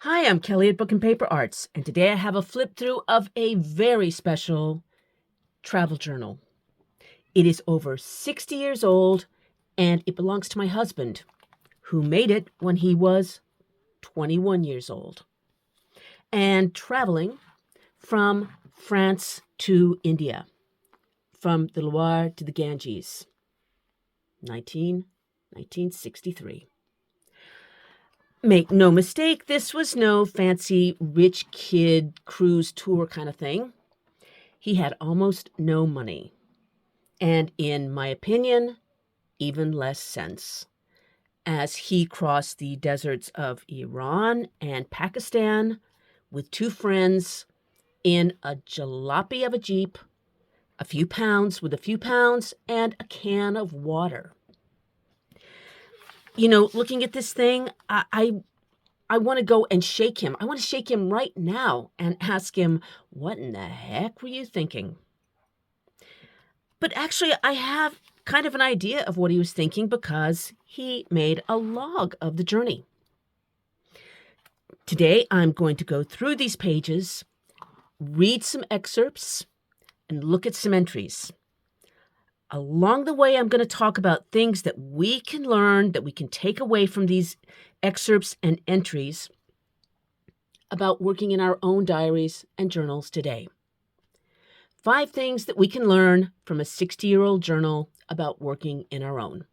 Hi, I'm Kelly at Book and Paper Arts, and today I have a flip through of a very special travel journal. It is over 60 years old, and it belongs to my husband, who made it when he was 21 years old, and traveling from France to India, from the Loire to the Ganges, 1963. Make no mistake, this was no fancy rich kid cruise tour kind of thing. He had almost no money, and in my opinion, even less sense, as he crossed the deserts of Iran and Pakistan with two friends in a jalopy of a Jeep, a few pounds, and a can of water. Looking at this thing, I want to go and shake him. I want to shake him right now and ask him, what in the heck were you thinking? But actually, I have kind of an idea of what he was thinking because he made a log of the journey. Today, I'm going to go through these pages, read some excerpts, and look at some entries. Along the way, I'm going to talk about things that we can learn, that we can take away from these excerpts and entries about working in our own diaries and journals today. 5 things that we can learn from a 60-year-old journal about working in our own.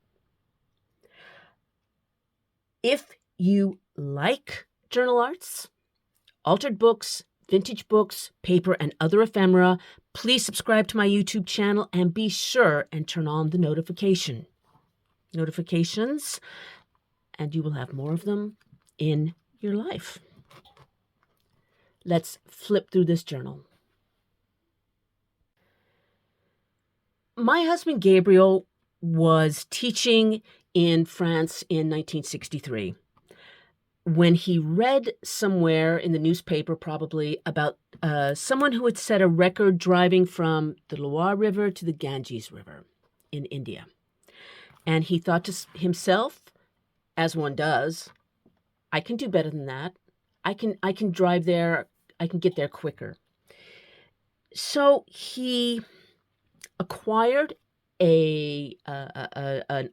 If you like journal arts, altered books, vintage books, paper, and other ephemera, please subscribe to my YouTube channel and be sure and turn on the notifications, and you will have more of them in your life. Let's flip through this journal. My husband Gabriel was teaching in France in 1963 when he read somewhere in the newspaper, probably, about someone who had set a record driving from the Loire River to the Ganges River in India. And he thought to himself, as one does, I can do better than that. I can drive there. I can get there quicker. So he acquired an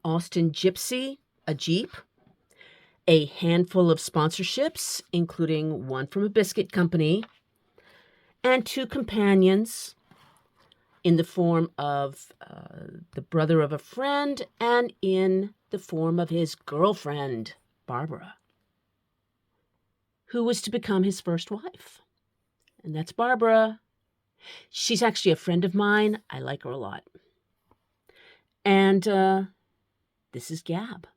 Austin Gypsy, a Jeep, a handful of sponsorships, including one from a biscuit company, and 2 companions in the form of the brother of a friend and in the form of his girlfriend, Barbara, who was to become his first wife. And that's Barbara. She's actually a friend of mine. I like her a lot. And this is Gab.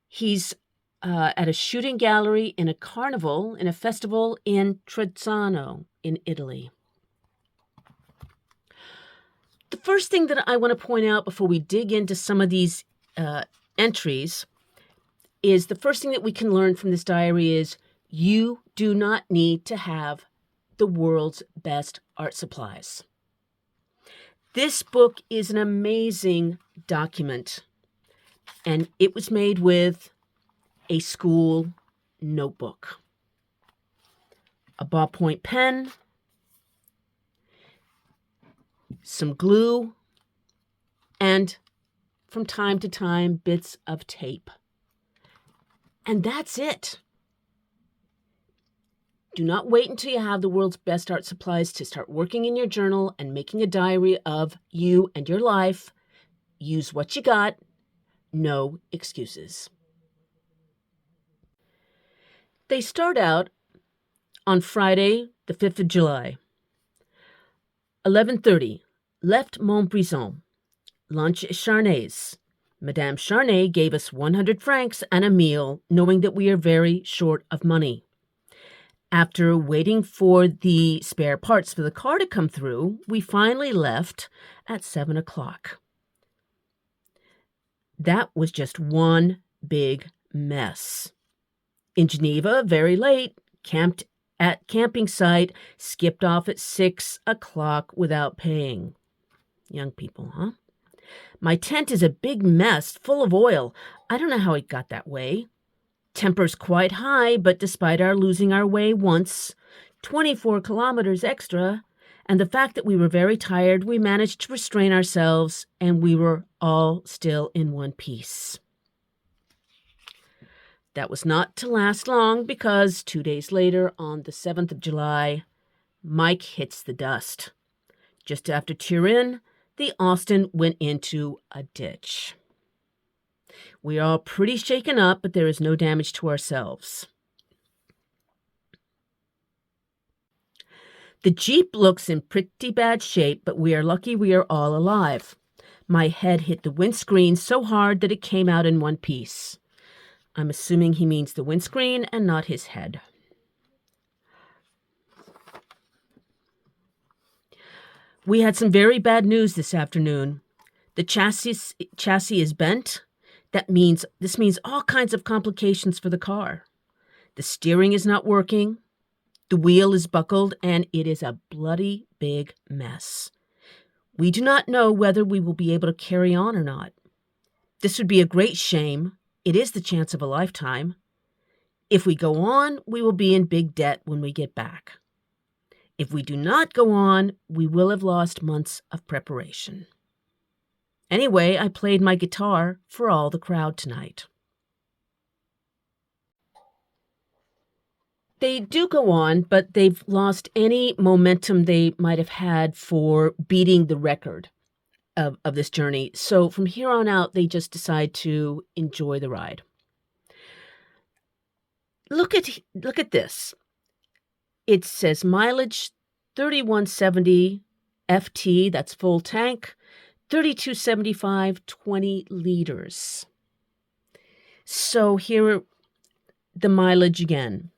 He's at a shooting gallery in a carnival, in a festival in Trezzano in Italy. The first thing that I want to point out before we dig into some of these entries is the first thing that we can learn from this diary is you do not need to have the world's best art supplies. This book is an amazing document, and it was made with a school notebook, a ballpoint pen, some glue, and from time to time, bits of tape. And that's it. Do not wait until you have the world's best art supplies to start working in your journal and making a diary of you and your life. Use what you got. No excuses. They start out on Friday, the 5th of July. 11:30. Left Montbrison. Lunch at Charnay's. Madame Charnay gave us 100 francs and a meal, knowing that we are very short of money. After waiting for the spare parts for the car to come through, we finally left at 7 o'clock. That was just one big mess. In Geneva, very late, camped at camping site, skipped off at 6 o'clock without paying. Young people, huh? My tent is a big mess, full of oil. I don't know how it got that way. Tempers quite high, but despite our losing our way once, 24 kilometers extra, and the fact that we were very tired, we managed to restrain ourselves, and we were all still in one piece. That was not to last long because 2 days later, on the 7th of July, Mike hits the dust. Just after Turin, the Austin went into a ditch. We are all pretty shaken up, but there is no damage to ourselves. The Jeep looks in pretty bad shape, but we are lucky we are all alive. My head hit the windscreen so hard that it came out in one piece. I'm assuming he means the windscreen and not his head. We had some very bad news this afternoon. The chassis is bent. This means all kinds of complications for the car. The steering is not working. The wheel is buckled, and it is a bloody big mess. We do not know whether we will be able to carry on or not. This would be a great shame. It is the chance of a lifetime. If we go on, we will be in big debt when we get back. If we do not go on, we will have lost months of preparation. Anyway, I played my guitar for all the crowd tonight. They do go on, but they've lost any momentum they might have had for beating the record of this journey. So from here on out, they just decide to enjoy the ride. Look at this. It says mileage 3170 FT, that's full tank, 3275, 20 liters. So here are the mileage again.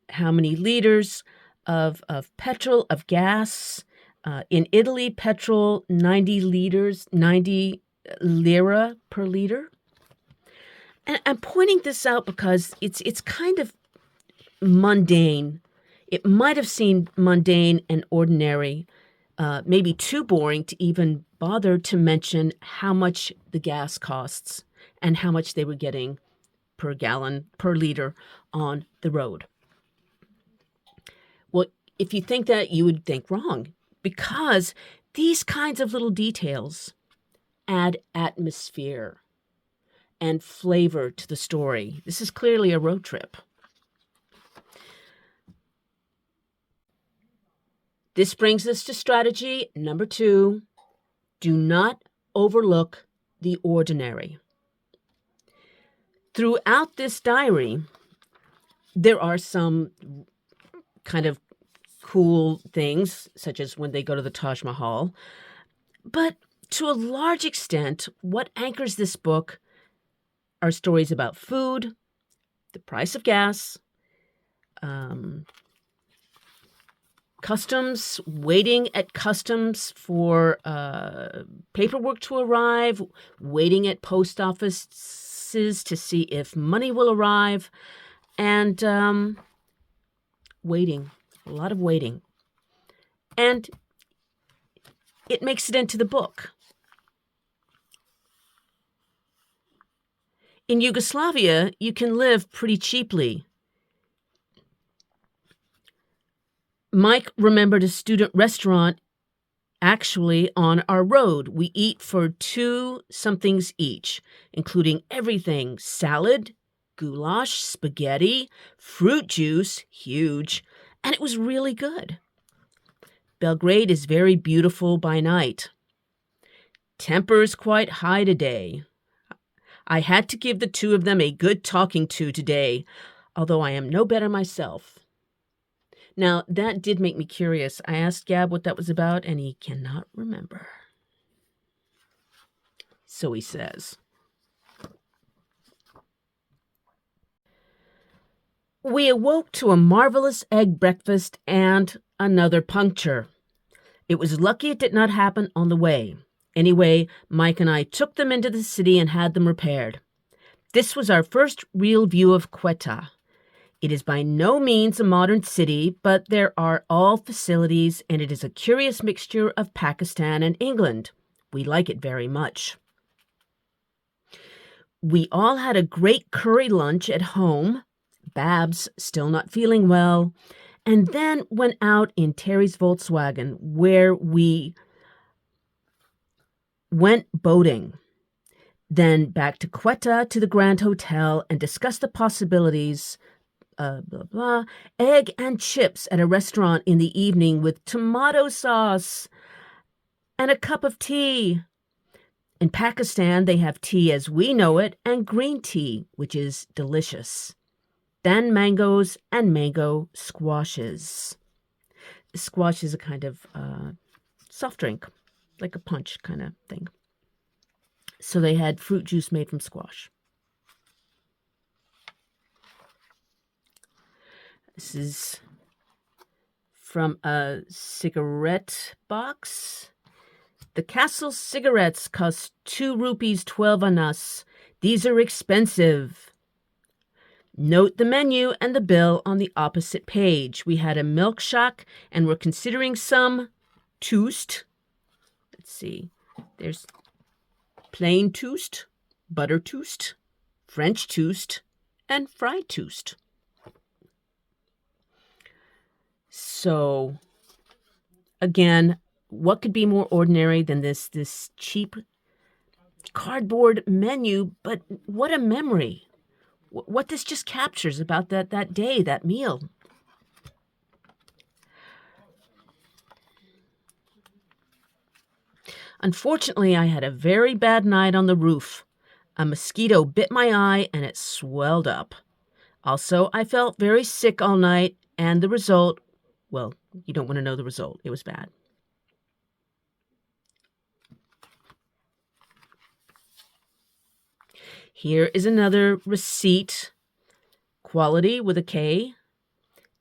How many liters of petrol, of gas? In Italy, petrol, 90 lira per liter. And I'm pointing this out because it's kind of mundane. It might have seemed mundane and ordinary, maybe too boring to even bother to mention how much the gas costs and how much they were getting per gallon, per liter on the road. Well, if you think that, you would think wrong, because these kinds of little details add atmosphere and flavor to the story. This is clearly a road trip. This brings us to strategy number 2. Do not overlook the ordinary. Throughout this diary, there are some kind of cool things, such as when they go to the Taj Mahal. But to a large extent, what anchors this book are stories about food, the price of gas, customs, waiting at customs for paperwork to arrive, waiting at post offices to see if money will arrive, and waiting, a lot of waiting. And it makes it into the book. In Yugoslavia, you can live pretty cheaply. Mike remembered a student restaurant actually on our road. We eat for 2 somethings each, including everything: salad, goulash, spaghetti, fruit juice, huge, and it was really good. Belgrade is very beautiful by night. Tempers quite high today. I had to give the 2 of them a good talking to today, although I am no better myself. Now, that did make me curious. I asked Gab what that was about, and he cannot remember. So he says, we awoke to a marvelous egg breakfast and another puncture. It was lucky it did not happen on the way. Anyway, Mike and I took them into the city and had them repaired. This was our first real view of Quetta. It is by no means a modern city, but there are all facilities, and it is a curious mixture of Pakistan and England. We like it very much. We all had a great curry lunch at home, Babs still not feeling well, and then went out in Terry's Volkswagen, where we went boating. Then back to Quetta to the Grand Hotel and discussed the possibilities, blah, blah, egg and chips at a restaurant in the evening with tomato sauce and a cup of tea. In Pakistan, they have tea as we know it and green tea, which is delicious. Then mangoes and mango squashes. Squash is a kind of soft drink, like a punch kind of thing. So they had fruit juice made from squash. This is from a cigarette box. The Castle cigarettes cost 2 rupees 12 on us. These are expensive. Note the menu and the bill on the opposite page. We had a milk shock and we're considering some toast. Let's see. There's plain toast, butter toast, French toast, and fried toast. So, again, what could be more ordinary than this cheap cardboard menu? But what a memory. What this just captures about that day, that meal. Unfortunately, I had a very bad night on the roof. A mosquito bit my eye and it swelled up. Also, I felt very sick all night, and the result, well, you don't want to know the result. It was bad. Here is another receipt. Quality with a K.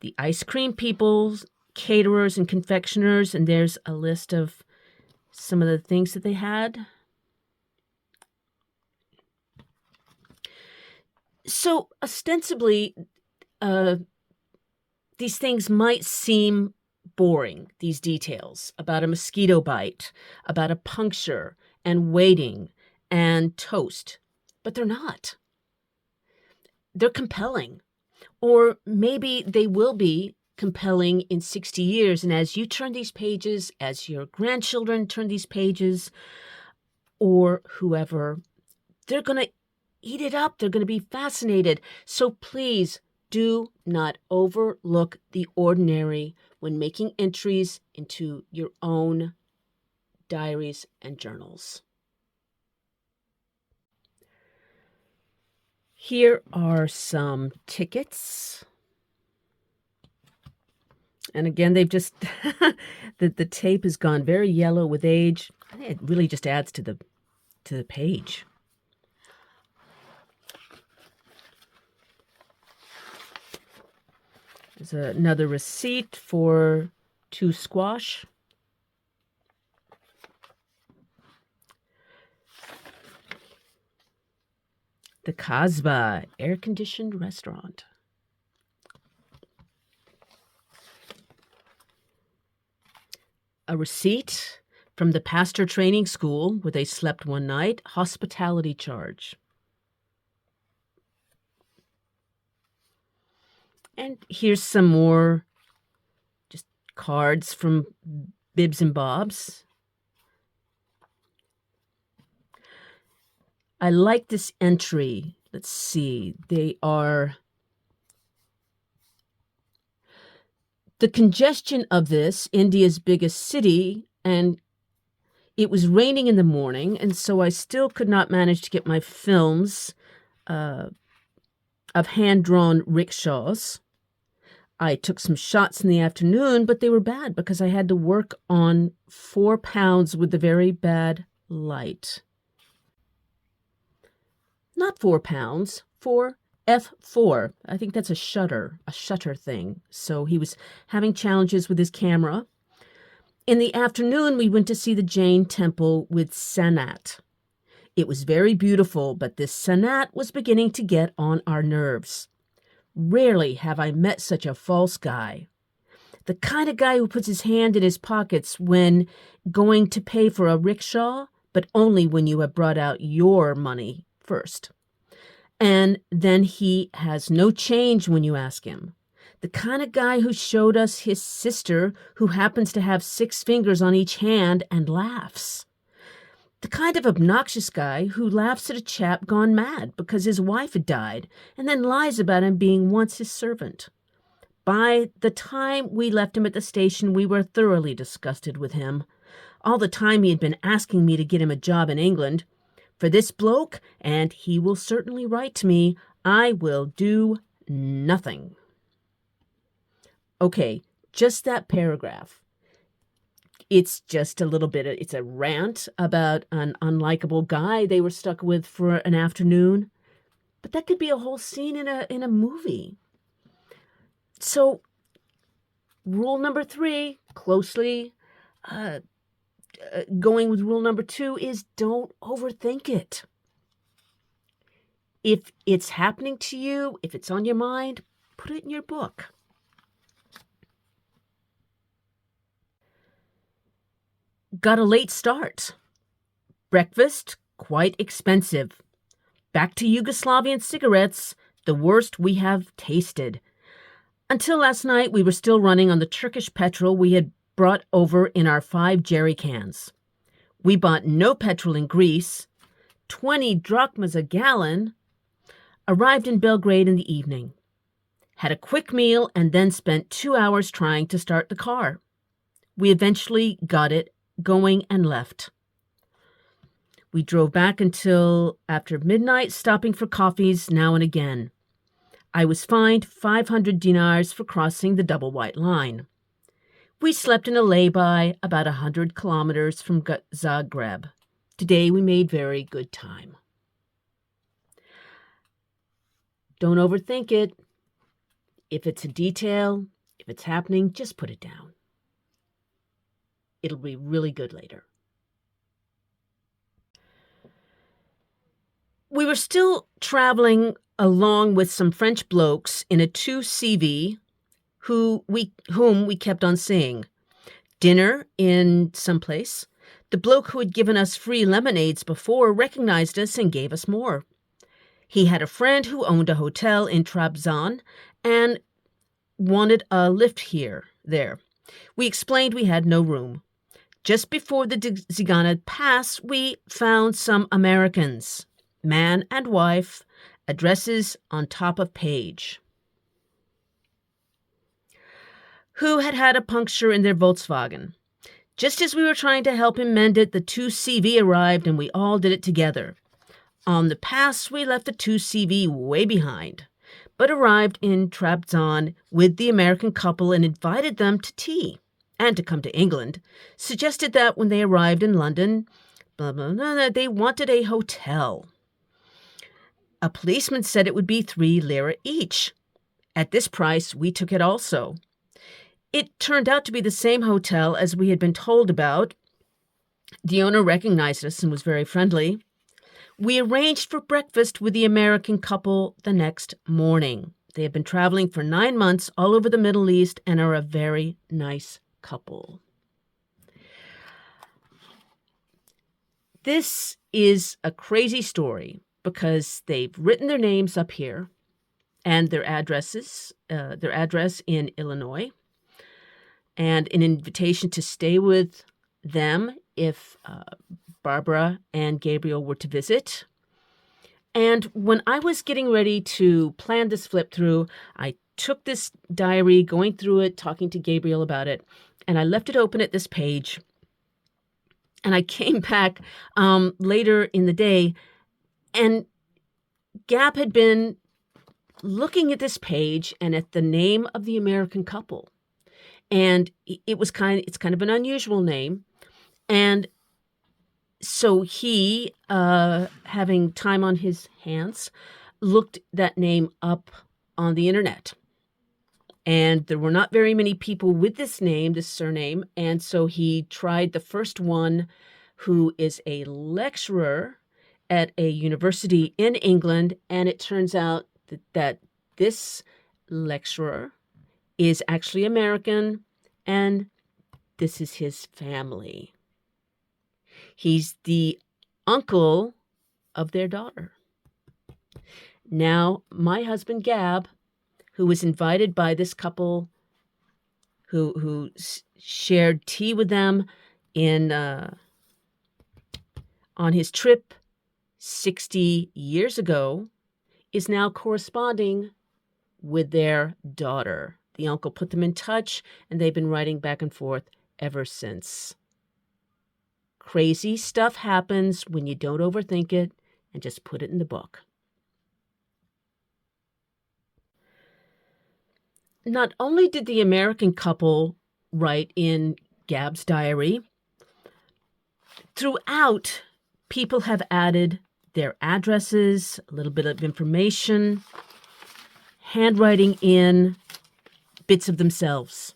The ice cream peoples, caterers and confectioners, and there's a list of some of the things that they had. So ostensibly, these things might seem boring, these details about a mosquito bite, about a puncture and waiting and toast, but they're not. They're compelling, or maybe they will be compelling in 60 years. And as you turn these pages, as your grandchildren turn these pages, or whoever, they're going to eat it up. They're going to be fascinated. So please do not overlook the ordinary when making entries into your own diaries and journals. Here are some tickets. And again, they've just, the tape has gone very yellow with age. I think it really just adds to the page. There's another receipt for 2 squash. The Kasbah air-conditioned restaurant. A receipt from the pastor training school where they slept one night, hospitality charge. And here's some more just cards from Bibs and Bobs. I like this entry. Let's see. They are... The congestion of this, India's biggest city, and it was raining in the morning, and so I still could not manage to get my films of hand-drawn rickshaws. I took some shots in the afternoon, but they were bad because I had to work on 4 pounds with the very bad light. Not 4 pounds, 4 F4. I think that's a shutter thing. So he was having challenges with his camera. In the afternoon, we went to see the Jain temple with Sanat. It was very beautiful, but this Sanat was beginning to get on our nerves. Rarely have I met such a false guy. The kind of guy who puts his hand in his pockets when going to pay for a rickshaw, but only when you have brought out your money first. And then he has no change when you ask him. The kind of guy who showed us his sister who happens to have 6 fingers on each hand and laughs. The kind of obnoxious guy who laughs at a chap gone mad because his wife had died and then lies about him being once his servant. By the time we left him at the station, we were thoroughly disgusted with him. All the time he had been asking me to get him a job in England. For this bloke, and he will certainly write to me, I will do nothing. Okay, just that paragraph. It's just a little bit, it's a rant about an unlikable guy they were stuck with for an afternoon. But that could be a whole scene in a movie. So, rule number 3, closely going with rule number 2, is don't overthink it. If it's happening to you, if it's on your mind, put it in your book. Got a late start. Breakfast, quite expensive. Back to Yugoslavian cigarettes, the worst we have tasted. Until last night, we were still running on the Turkish petrol we had brought over in our 5 jerry cans. We bought no petrol in Greece, 20 drachmas a gallon, arrived in Belgrade in the evening, had a quick meal, and then spent 2 hours trying to start the car. We eventually got it going and left. We drove back until after midnight, stopping for coffees now and again. I was fined 500 dinars for crossing the double white line. We slept in a lay-by about 100 kilometers from Zagreb. Today we made very good time. Don't overthink it. If it's a detail, if it's happening, just put it down. It'll be really good later. We were still traveling along with some French blokes in a 2CV whom we kept on seeing. Dinner in some place. The bloke who had given us free lemonades before recognized us and gave us more. He had a friend who owned a hotel in Trabzon and wanted a lift there. We explained we had no room. Just before the Zigana Pass, we found some Americans, man and wife, addresses on top of page, who had had a puncture in their Volkswagen. Just as we were trying to help him mend it, the 2CV arrived and we all did it together. On the pass, we left the 2CV way behind, but arrived in Trabzon with the American couple and invited them to tea and to come to England, suggested that when they arrived in London, blah, blah, blah, they wanted a hotel. A policeman said it would be 3 lira each. At this price, we took it also. It turned out to be the same hotel as we had been told about. The owner recognized us and was very friendly. We arranged for breakfast with the American couple the next morning. They have been traveling for 9 months all over the Middle East and are a very nice couple. This is a crazy story because they've written their names up here and their address in Illinois, and an invitation to stay with them if Barbara and Gabriel were to visit. And when I was getting ready to plan this flip through, I took this diary, going through it, talking to Gabriel about it, and I left it open at this page. And I came back later in the day, and Gab had been looking at this page and at the name of the American couple. And it's kind of an unusual name. And so he, having time on his hands, looked that name up on the internet. And there were not very many people with this name, this surname. And so he tried the first one, who is a lecturer at a university in England. And it turns out that this lecturer is actually American, and this is his family. He's the uncle of their daughter. Now, my husband Gab, who was invited by this couple who shared tea with them in on his trip 60 years ago, is now corresponding with their daughter. The uncle put them in touch, and they've been writing back and forth ever since. Crazy stuff happens when you don't overthink it and just put it in the book. Not only did the American couple write in Gab's diary, throughout, people have added their addresses, a little bit of information, handwriting in bits of themselves.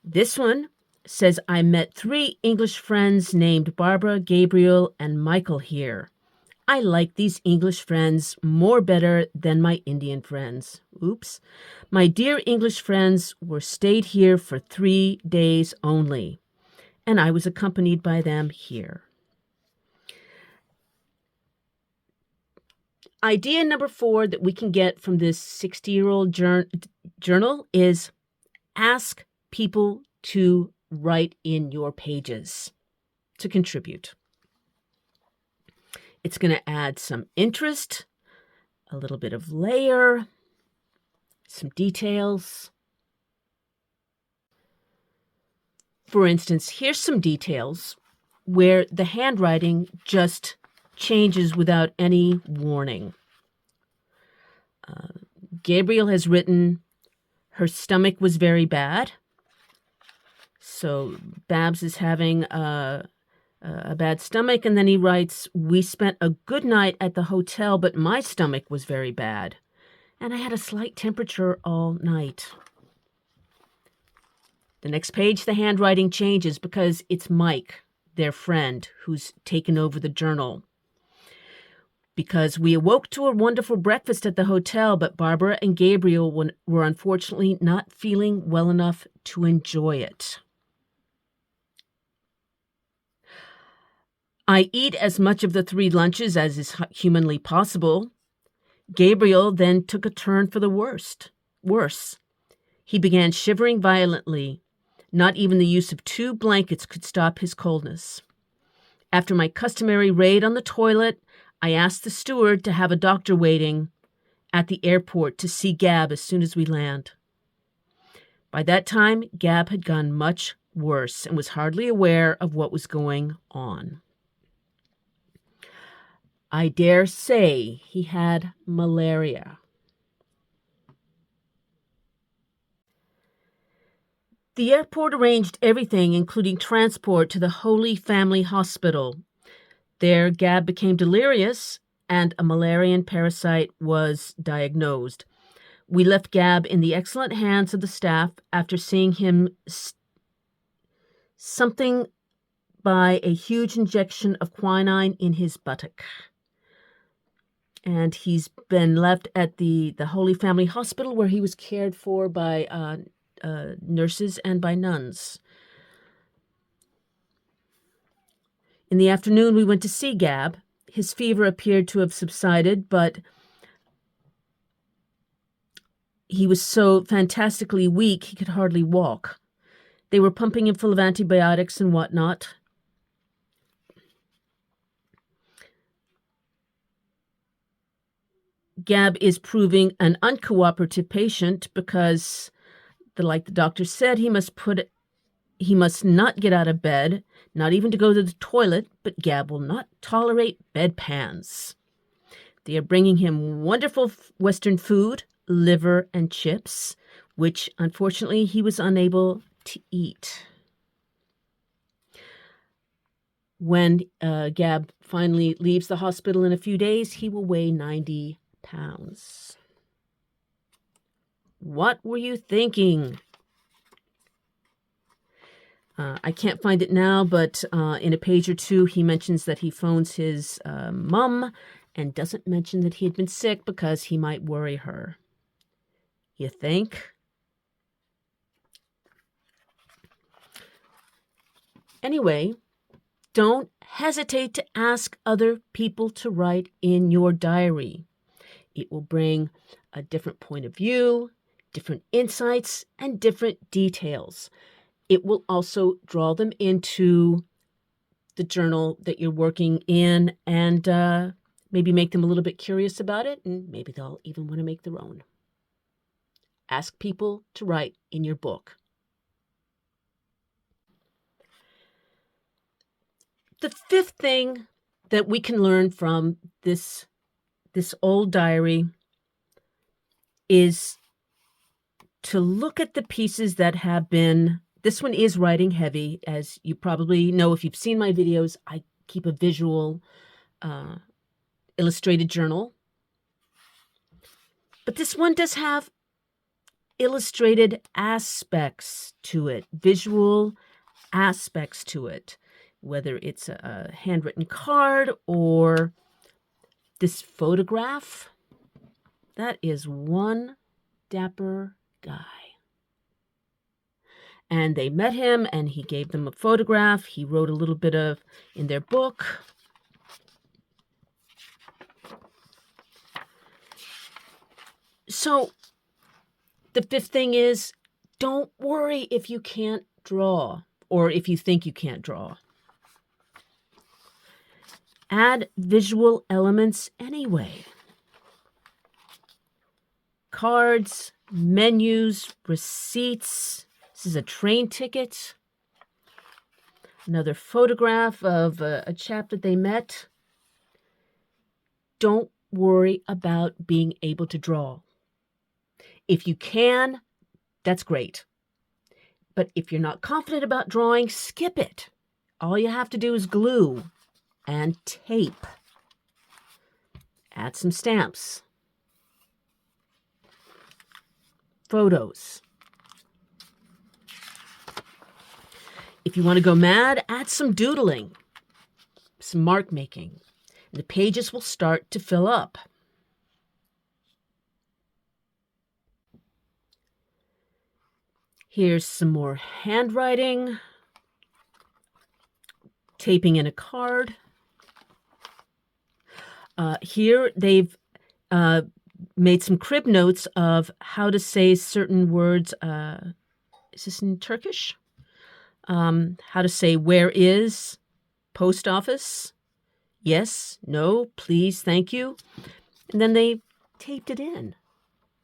This one says, I met 3 English friends named Barbara, Gabriel, and Michael here. I like these English friends more better than my Indian friends. Oops. My dear English friends were stayed here for 3 days only, and I was accompanied by them here. Idea number 4 that we can get from this 60-year-old journal is ask people to write in your pages, to contribute. It's going to add some interest, a little bit of layer, some details. For instance, here's some details where the handwriting just changes without any warning. Gabriel has written, her stomach was very bad. So Babs is having a bad stomach, and then he writes, we spent a good night at the hotel, but my stomach was very bad, and I had a slight temperature all night. The next page, the handwriting changes because it's Mike, their friend, who's taken over the journal. Because we awoke to a wonderful breakfast at the hotel, but Barbara and Gabriel were unfortunately not feeling well enough to enjoy it. I eat as much of the 3 lunches as is humanly possible. Gabriel then took a turn for the worse. He began shivering violently. Not even the use of 2 blankets could stop his coldness. After my customary raid on the toilet, I asked the steward to have a doctor waiting at the airport to see Gab as soon as we land. By that time, Gab had gone much worse and was hardly aware of what was going on. I dare say he had malaria. The airport arranged everything, including transport to the Holy Family Hospital. There, Gab became delirious, and a malarian parasite was diagnosed. We left Gab in the excellent hands of the staff after seeing him something by a huge injection of quinine in his buttock. And he's been left at the Holy Family Hospital, where he was cared for by nurses and by nuns. In the afternoon, we went to see Gab. His fever appeared to have subsided, but he was so fantastically weak he could hardly walk. They were pumping him full of antibiotics and whatnot. Gab is proving an uncooperative patient because, like the doctor said, he must not get out of bed, not even to go to the toilet, but Gab will not tolerate bedpans. They are bringing him wonderful Western food, liver and chips, which unfortunately he was unable to eat. When Gab finally leaves the hospital in a few days, he will weigh 90 pounds. What were you thinking? I can't find it now, but in a page or 2, he mentions that he phones his mom and doesn't mention that he had been sick because he might worry her. You think? Anyway, don't hesitate to ask other people to write in your diary. It will bring a different point of view, different insights, and different details. It will also draw them into the journal that you're working in and maybe make them a little bit curious about it, and maybe they'll even want to make their own. Ask people to write in your book. The fifth thing that we can learn from this old diary is to look at the pieces that have been, this one is writing heavy. As you probably know, if you've seen my videos, I keep a visual illustrated journal. But this one does have illustrated aspects to it, visual aspects to it, whether it's a handwritten card or this photograph. That is one dapper guy. And they met him, and he gave them a photograph. He wrote a little bit of in their book. So the fifth thing is, don't worry if you can't draw or if you think you can't draw. Add visual elements anyway. Cards, menus, receipts. This is a train ticket. Another photograph of a chap that they met. Don't worry about being able to draw. If you can, that's great. But if you're not confident about drawing, skip it. All you have to do is glue and tape. Add some stamps. Photos. If you want to go mad, add some doodling, some mark making. The pages will start to fill up. Here's some more handwriting, taping in a card. Here they've made some crib notes of how to say certain words. Is this in Turkish? How to say where is, post office, yes, no, please, thank you. And then they taped it in.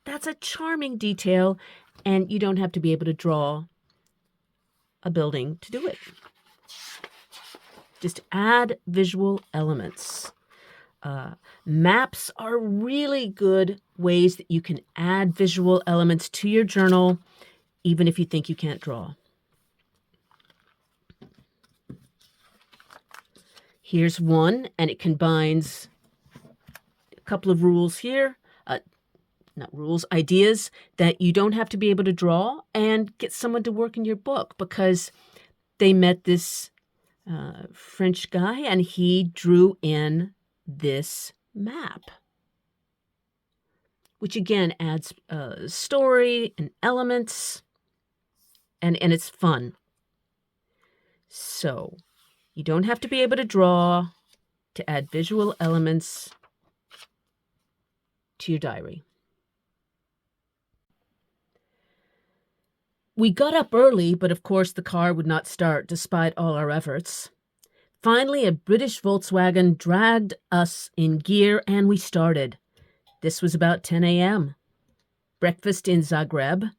That's a charming detail, and you don't have to be able to draw a building to do it. Just add visual elements. Maps are really good ways that you can add visual elements to your journal, even if you think you can't draw. Here's one, and it combines a couple of rules here. Not rules, ideas that you don't have to be able to draw, and get someone to work in your book, because they met this French guy and he drew in this map, which again adds story and elements, and it's fun. So you don't have to be able to draw to add visual elements to your diary. We got up early, but of course the car would not start despite all our efforts. Finally, a British Volkswagen dragged us in gear and we started. This was about 10 a.m. Breakfast in Zagreb.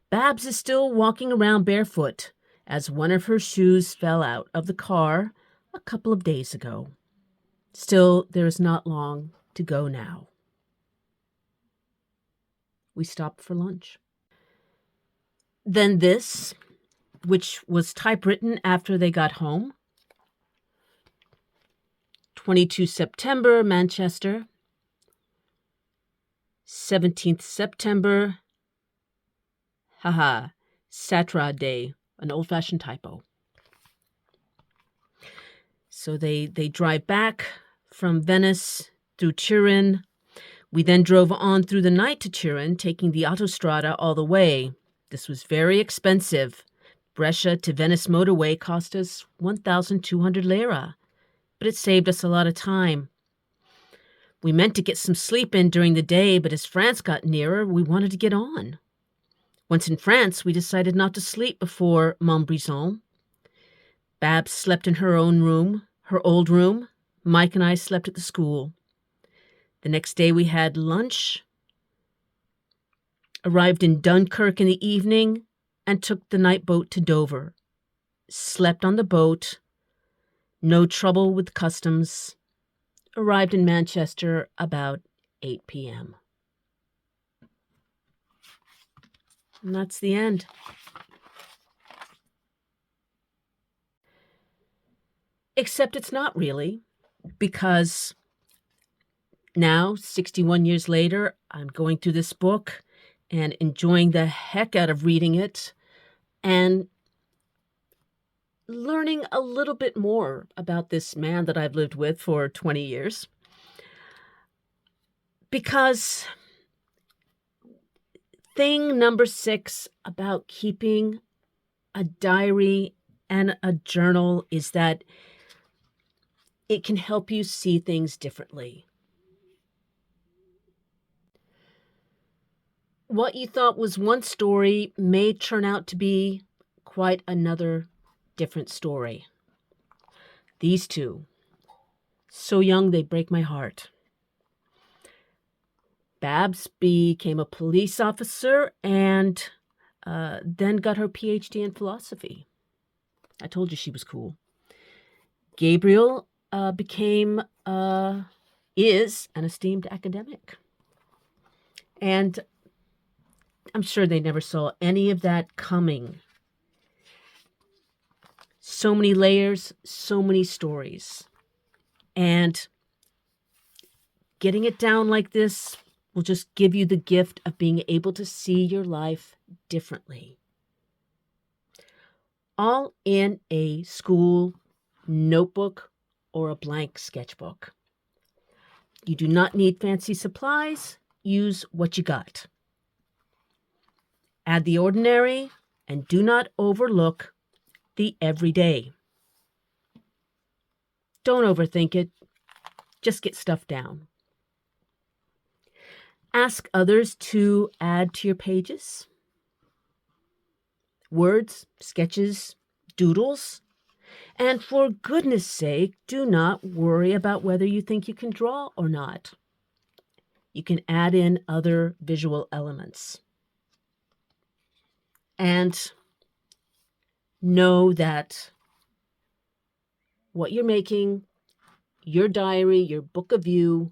Babs is still walking around barefoot as one of her shoes fell out of the car a couple of days ago. Still, there is not long to go now. We stopped for lunch. Then this, which was typewritten after they got home. 22 September, Manchester. 17th September, Satra Day, an old-fashioned typo. So they drive back from Venice through Turin. We then drove on through the night to Turin, taking the autostrada all the way. This was very expensive. Brescia to Venice motorway cost us 1,200 lira, but it saved us a lot of time. We meant to get some sleep in during the day, but as France got nearer, we wanted to get on. Once in France, we decided not to sleep before Montbrison. Babs slept in her own room, her old room. Mike and I slept at the school. The next day we had lunch, arrived in Dunkirk in the evening, and took the night boat to Dover. Slept on the boat, no trouble with customs. Arrived in Manchester about 8 p.m. And that's the end. Except it's not really, because now, 61 years later, I'm going through this book and enjoying the heck out of reading it and learning a little bit more about this man that I've lived with for 20 years. Because thing number 6 about keeping a diary and a journal is that it can help you see things differently. What you thought was one story may turn out to be quite another different story. These two, so young they break my heart. Babs became a police officer and then got her PhD in philosophy. I told you she was cool. Gabriel is an esteemed academic. And I'm sure they never saw any of that coming. So many layers, so many stories. And getting it down like this will just give you the gift of being able to see your life differently. All in a school notebook or a blank sketchbook. You do not need fancy supplies. Use what you got. Add the ordinary and do not overlook the everyday. Don't overthink it. Just get stuff down. Ask others to add to your pages. Words, sketches, doodles. And for goodness sake, do not worry about whether you think you can draw or not. You can add in other visual elements. And know that what you're making, your diary, your book of you,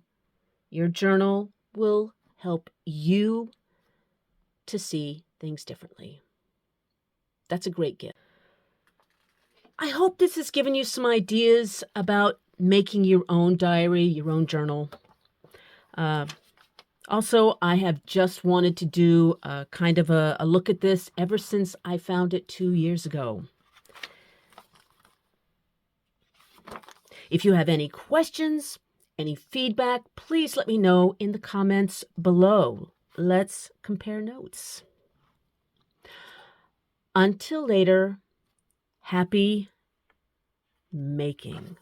your journal will help you to see things differently. That's a great gift. I hope this has given you some ideas about making your own diary, your own journal. Also, I have just wanted to do kind of a look at this ever since I found it 2 years ago. If you have any questions, any feedback, please let me know in the comments below. Let's compare notes. Until later, happy making.